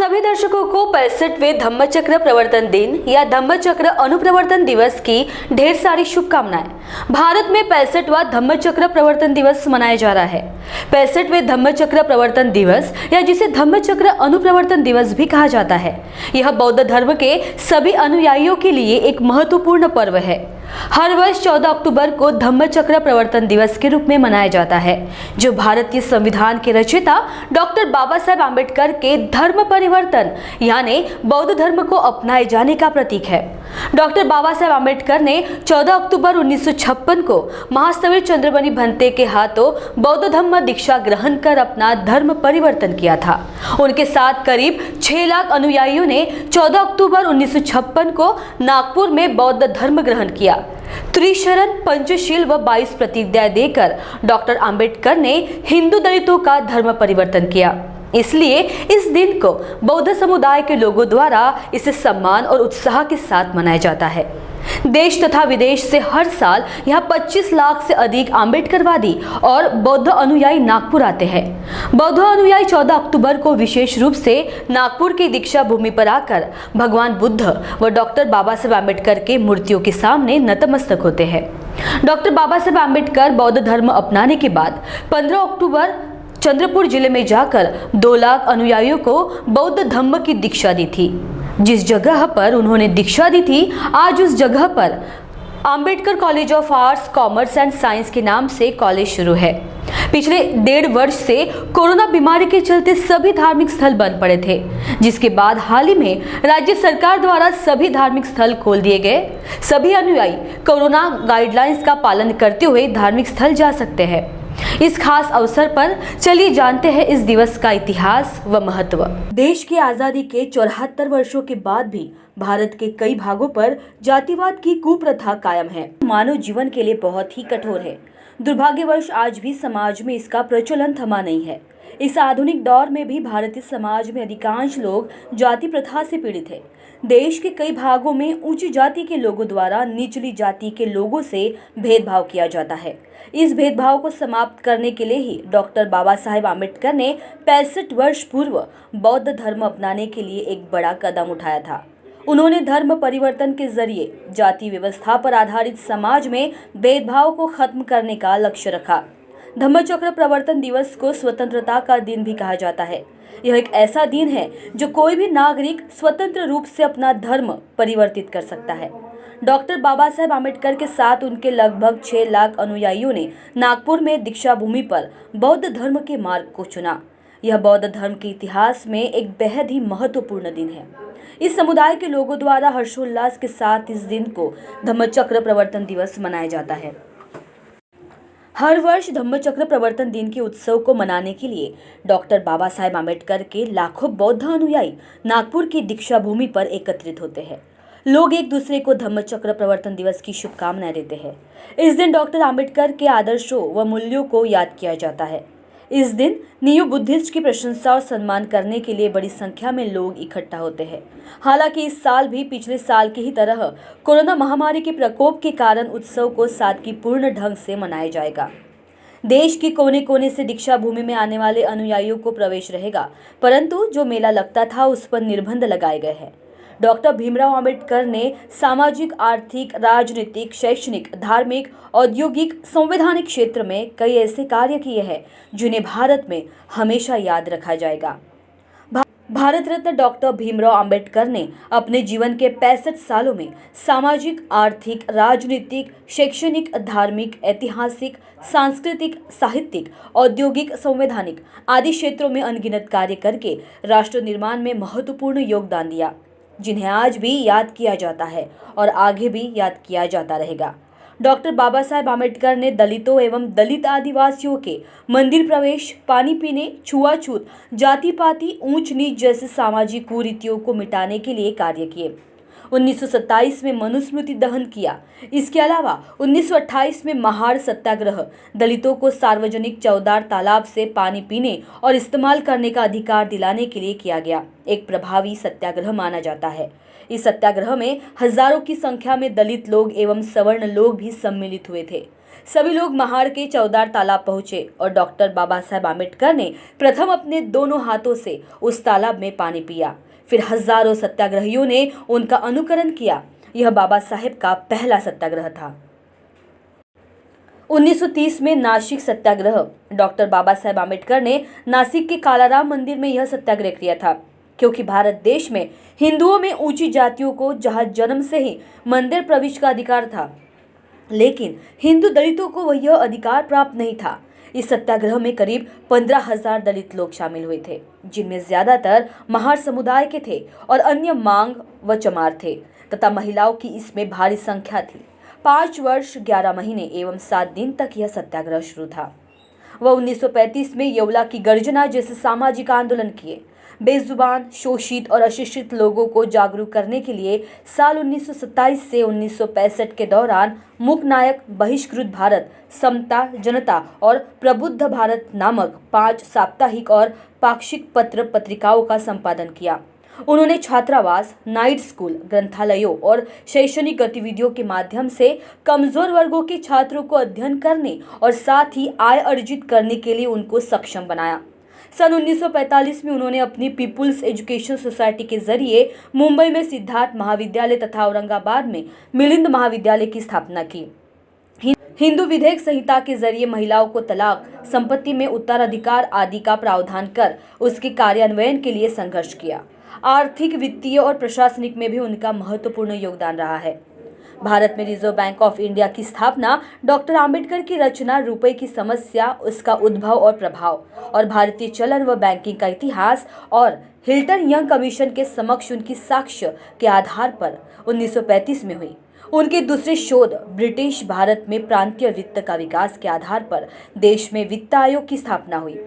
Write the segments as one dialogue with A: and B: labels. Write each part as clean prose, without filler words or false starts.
A: सभी दर्शकों को 65वें धम्मचक्र प्रवर्तन दिन या धम्मचक्र अनुप्रवर्तन दिवस की ढेर सारी शुभकामनाएं। भारत में 65वां धम्मचक्र प्रवर्तन दिवस मनाया जा रहा है। 65वें धम्मचक्र प्रवर्तन दिवस या जिसे धम्मचक्र अनुप्रवर्तन दिवस भी कहा जाता है, यह बौद्ध धर्म के सभी अनुयायियों के लिए एक महत्वपूर्ण पर्व है। हर वर्ष 14 अक्टूबर को धम्मचक्र प्रवर्तन दिवस के रूप में मनाया जाता है, जो भारतीय संविधान के रचयिता डॉक्टर बाबा साहेब आम्बेडकर के धर्म परिवर्तन यानी बौद्ध धर्म को अपनाए जाने का प्रतीक है। डॉक्टर बाबा साहेब आम्बेडकर ने 14 अक्टूबर 1956 को महास्थविर चंद्रमणि भंते के हाथों बौद्ध धम्म दीक्षा ग्रहण कर अपना धर्म परिवर्तन किया था। उनके साथ करीब 6 लाख अनुयायियों ने 14 अक्टूबर 1956 को नागपुर में बौद्ध धर्म ग्रहण किया। त्रिशरण, पंचशील व 22 प्रतिज्ञाएं देकर डॉक्टर आम्बेडकर ने हिंदू दलितों का धर्म परिवर्तन किया। इसलिए इस दिन को बौद्ध समुदाय के लोगों द्वारा इसे सम्मान और उत्साह के साथ मनाया जाता है। देश तथा विदेश से हर साल यहाँ 25 लाख से अधिक आम्बेडकरवादी और बौद्ध अनुयायी नागपुर आते हैं। बौद्ध अनुयायी 14 अक्टूबर को विशेष रूप से नागपुर की दीक्षा भूमि पर आकर भगवान बुद्ध व डॉक्टर बाबा साहेब आम्बेडकर के मूर्तियों के सामने नतमस्तक होते हैं। डॉक्टर बाबा साहेब आम्बेडकर बौद्ध धर्म अपनाने के बाद 15 अक्टूबर चंद्रपुर जिले में जाकर 2 लाख अनुयायियों को बौद्ध धम्म की दीक्षा दी थी। जिस जगह पर उन्होंने दीक्षा दी थी, आज उस जगह पर Ambedkar college of arts, commerce and science के नाम से कॉलेज शुरू है। पिछले 1.5 वर्ष से कोरोना बीमारी के चलते सभी धार्मिक स्थल बंद पड़े थे, जिसके बाद हाल ही में राज्य सरकार द्वारा सभी धार्मिक स्थल खोल दिए गए। सभी अनुयायी कोरोना गाइडलाइंस का पालन करते हुए धार्मिक स्थल जा सकते हैं। इस खास अवसर पर चलिए जानते हैं इस दिवस का इतिहास व महत्व। देश की आजादी के 74 वर्षों के बाद भी भारत के कई भागों पर जातिवाद की कुप्रथा कायम है। मानव जीवन के लिए बहुत ही कठोर है। दुर्भाग्यवश आज भी समाज में इसका प्रचलन थमा नहीं है। इस आधुनिक दौर में भी भारतीय समाज में अधिकांश लोग जाति प्रथा से पीड़ित है। देश के कई भागों में ऊंची जाति के लोगों द्वारा निचली जाति के लोगों से भेदभाव किया जाता है। इस भेदभाव को समाप्त करने के लिए ही डॉक्टर बाबा साहेब आम्बेडकर ने 65 वर्ष पूर्व बौद्ध धर्म अपनाने के लिए एक बड़ा कदम उठाया था। उन्होंने धर्म परिवर्तन के जरिए जाति व्यवस्था पर आधारित समाज में भेदभाव को खत्म करने का लक्ष्य रखा। धम्मचक्र प्रवर्तन दिवस को स्वतंत्रता का दिन भी कहा जाता है। यह एक ऐसा दिन है जो कोई भी नागरिक स्वतंत्र रूप से अपना धर्म परिवर्तित कर सकता है। डॉक्टर बाबा साहेब आम्बेडकर के साथ उनके लगभग 6 लाख अनुयायियों ने नागपुर में दीक्षा भूमि पर बौद्ध धर्म के मार्ग को चुना। यह बौद्ध धर्म के इतिहास में एक बेहद ही महत्वपूर्ण दिन है। इस समुदाय के लोगों द्वारा हर्षोल्लास के साथ इस दिन को धम्मचक्र प्रवर्तन दिवस मनाया जाता है। हर वर्ष धम्मचक्र प्रवर्तन दिन के उत्सव को मनाने के लिए डॉक्टर बाबा साहेब आम्बेडकर के लाखों बौद्ध अनुयायी नागपुर की दीक्षा भूमि पर एकत्रित होते हैं। लोग एक दूसरे को धम्मचक्र प्रवर्तन दिवस की शुभकामनाएं देते हैं। इस दिन डॉक्टर आम्बेडकर के आदर्शों व मूल्यों को याद किया जाता है। इस दिन न्यू बुद्धिस्ट की प्रशंसा और सम्मान करने के लिए बड़ी संख्या में लोग इकट्ठा होते हैं। हालांकि इस साल भी पिछले साल की ही तरह कोरोना महामारी के प्रकोप के कारण उत्सव को सादगीपूर्ण ढंग से मनाया जाएगा। देश के कोने कोने से दीक्षा भूमि में आने वाले अनुयायियों को प्रवेश रहेगा, परंतु जो मेला लगता था उस पर निर्बंध लगाए गए हैं। डॉक्टर भीमराव अंबेडकर ने सामाजिक, आर्थिक, राजनीतिक, शैक्षणिक, धार्मिक, औद्योगिक, संवैधानिक क्षेत्र में कई ऐसे कार्य किए हैं जिन्हें भारत में हमेशा याद रखा जाएगा। भारत रत्न डॉक्टर भीमराव अंबेडकर ने अपने जीवन के 65 सालों में सामाजिक, आर्थिक, राजनीतिक, शैक्षणिक, धार्मिक, ऐतिहासिक, सांस्कृतिक, साहित्यिक, औद्योगिक, संवैधानिक आदि क्षेत्रों में अनगिनत कार्य करके राष्ट्र निर्माण में महत्वपूर्ण योगदान दिया, जिन्हें आज भी याद किया जाता है और आगे भी याद किया जाता रहेगा। डॉक्टर बाबा साहेब आम्बेडकर ने दलितों एवं दलित आदिवासियों के मंदिर प्रवेश, पानी पीने, छुआछूत, जाति पाति, ऊंच नीच जैसे सामाजिक कुरीतियों को मिटाने के लिए कार्य किए। 1927 में मनुस्मृति दहन किया। इसके अलावा 1928 में महाड़ सत्याग्रह दलितों को सार्वजनिक चौदार तालाब से पानी पीने और इस्तेमाल करने का अधिकार दिलाने के लिए किया गया एक प्रभावी सत्याग्रह माना जाता है। इस सत्याग्रह में हजारों की संख्या में दलित लोग एवं सवर्ण लोग भी सम्मिलित हुए थे। सभी लोग महाड़ के चौदार तालाब पहुंचे और डॉक्टर बाबा साहेब आम्बेडकर ने प्रथम अपने दोनों हाथों से उस तालाब में पानी पिया। फिर हजारों सत्याग्रहियों ने उनका अनुकरण किया। यह बाबा साहेब का पहला सत्याग्रह था। 1930 में नासिक सत्याग्रह। डॉक्टर बाबा साहेब आम्बेडकर ने नासिक के कालाराम मंदिर में यह सत्याग्रह किया था, क्योंकि भारत देश में हिंदुओं में ऊंची जातियों को जहां जन्म से ही मंदिर प्रवेश का अधिकार था, लेकिन हिंदू दलितों को यह अधिकार प्राप्त नहीं था। इस सत्याग्रह में करीब 15,000 दलित लोग शामिल हुए थे, जिनमें ज्यादातर महार समुदाय के थे और अन्य मांग व चमार थे तथा महिलाओं की इसमें भारी संख्या थी। 5 वर्ष 11 महीने एवं 7 दिन तक यह सत्याग्रह शुरू था। वह 1935 में येवला की गर्जना जैसे सामाजिक आंदोलन किए। बेजुबान, शोषित और अशिक्षित लोगों को जागरूक करने के लिए साल 1927 से 1965 के दौरान मूक नायक, बहिष्कृत भारत, समता, जनता और प्रबुद्ध भारत नामक 5 साप्ताहिक और पाक्षिक पत्र पत्रिकाओं का संपादन किया। उन्होंने छात्रावास, नाइट स्कूल, ग्रंथालयों और शैक्षणिक गतिविधियों के माध्यम से कमजोर वर्गों के छात्रों को अध्ययन करने और साथ ही आय अर्जित करने के लिए उनको सक्षम बनाया। सन 1945 में उन्होंने अपनी पीपुल्स एजुकेशन सोसाइटी के जरिए मुंबई में सिद्धार्थ महाविद्यालय तथा औरंगाबाद में मिलिंद महाविद्यालय की स्थापना की। हिंदू विधेयक संहिता के जरिए महिलाओं को तलाक, संपत्ति में उत्तराधिकार आदि का प्रावधान कर उसके कार्यान्वयन के लिए संघर्ष किया। आर्थिक, वित्तीय और प्रशासनिक में भी उनका महत्वपूर्ण योगदान रहा है। भारत में रिजर्व बैंक ऑफ इंडिया की स्थापना, डॉक्टर आम्बेडकर की रचना, रुपए की समस्या, उसका उद्भव और प्रभाव और भारतीय चलन व बैंकिंग का इतिहास और हिल्टन यंग कमीशन के समक्ष उनकी साक्ष्य के आधार पर 1935 में हुई। उनके दूसरे शोध, ब्रिटिश भारत में प्रांतीय वित्त का विकास के आधार पर देश में वित्त आयोग की स्थापना हुई।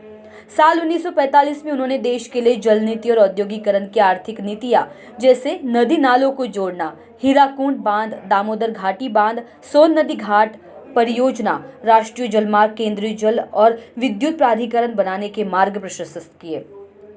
A: साल 1945 में उन्होंने देश के लिए जल नीति और औद्योगिकरण की आर्थिक नीतियां जैसे नदी नालों को जोड़ना, हीराकुंड बांध, दामोदर घाटी बांध, सोन नदी घाट परियोजना, राष्ट्रीय जलमार्ग, केंद्रीय जल और विद्युत प्राधिकरण बनाने के मार्ग प्रशस्त किए।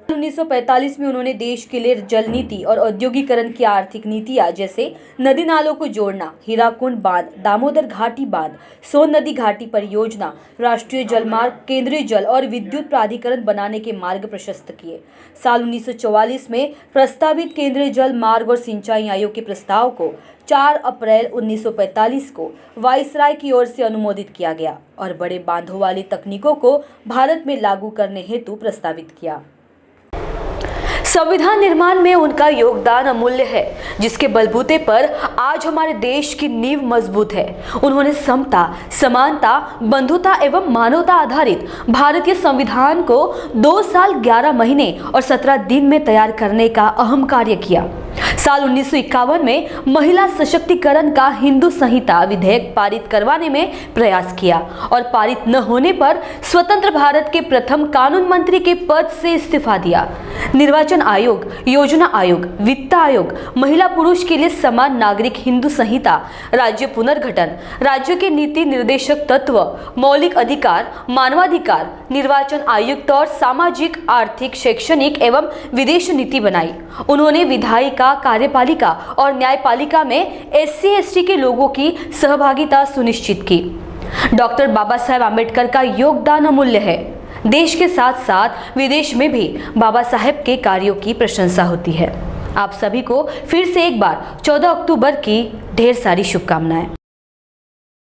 A: 1945 में उन्होंने देश के लिए जल नीति और औद्योगिकरण की आर्थिक नीतियां जैसे नदी नालों को जोड़ना, हीराकुंड बांध, दामोदर घाटी बांध, सोन नदी घाटी परियोजना, राष्ट्रीय जलमार्ग, केंद्रीय जल और विद्युत प्राधिकरण बनाने के मार्ग प्रशस्त किए। साल 1944 में प्रस्तावित केंद्रीय जल मार्ग और सिंचाई आयोग के प्रस्ताव को 4 अप्रैल 1945 को वायसराय की ओर से अनुमोदित किया गया और बड़े बांधों वाली तकनीकों को भारत में लागू करने हेतु प्रस्तावित किया। संविधान निर्माण में उनका योगदान अमूल्य है, जिसके बलबूते पर आज हमारे देश की नींव मजबूत है। उन्होंने समता, समानता, बंधुता एवं मानवता आधारित भारतीय संविधान को 2 साल 11 महीने और 17 दिन में तैयार करने का अहम कार्य किया। साल 1951 में महिला सशक्तिकरण का हिंदू संहिता विधेयक पारित करवाने में प्रयास किया और पारित न होने पर स्वतंत्र भारत के प्रथम कानून मंत्री के पद से इस्तीफा दिया। निर्वाचन आयोग, योजना आयोग, वित्त आयोग, महिला पुरुष के लिए समान नागरिक हिंदू संहिता, राज्य पुनर्गठन, राज्य के नीति निर्देशक तत्व, मौलिक अधिकार, मानवाधिकार, निर्वाचन आयुक्त और सामाजिक, आर्थिक, शैक्षणिक एवं विदेश नीति बनाई। उन्होंने विधायिका, कार्यपालिका और न्यायपालिका में SC/ST के लोगों की सहभागिता सुनिश्चित की। डॉक्टर बाबा साहेब आम्बेडकर का योगदान अमूल्य है। देश के साथ साथ विदेश में भी बाबा साहेब के कार्यों की प्रशंसा होती है। आप सभी को फिर से एक बार 14 अक्टूबर की ढेर सारी शुभकामनाएं।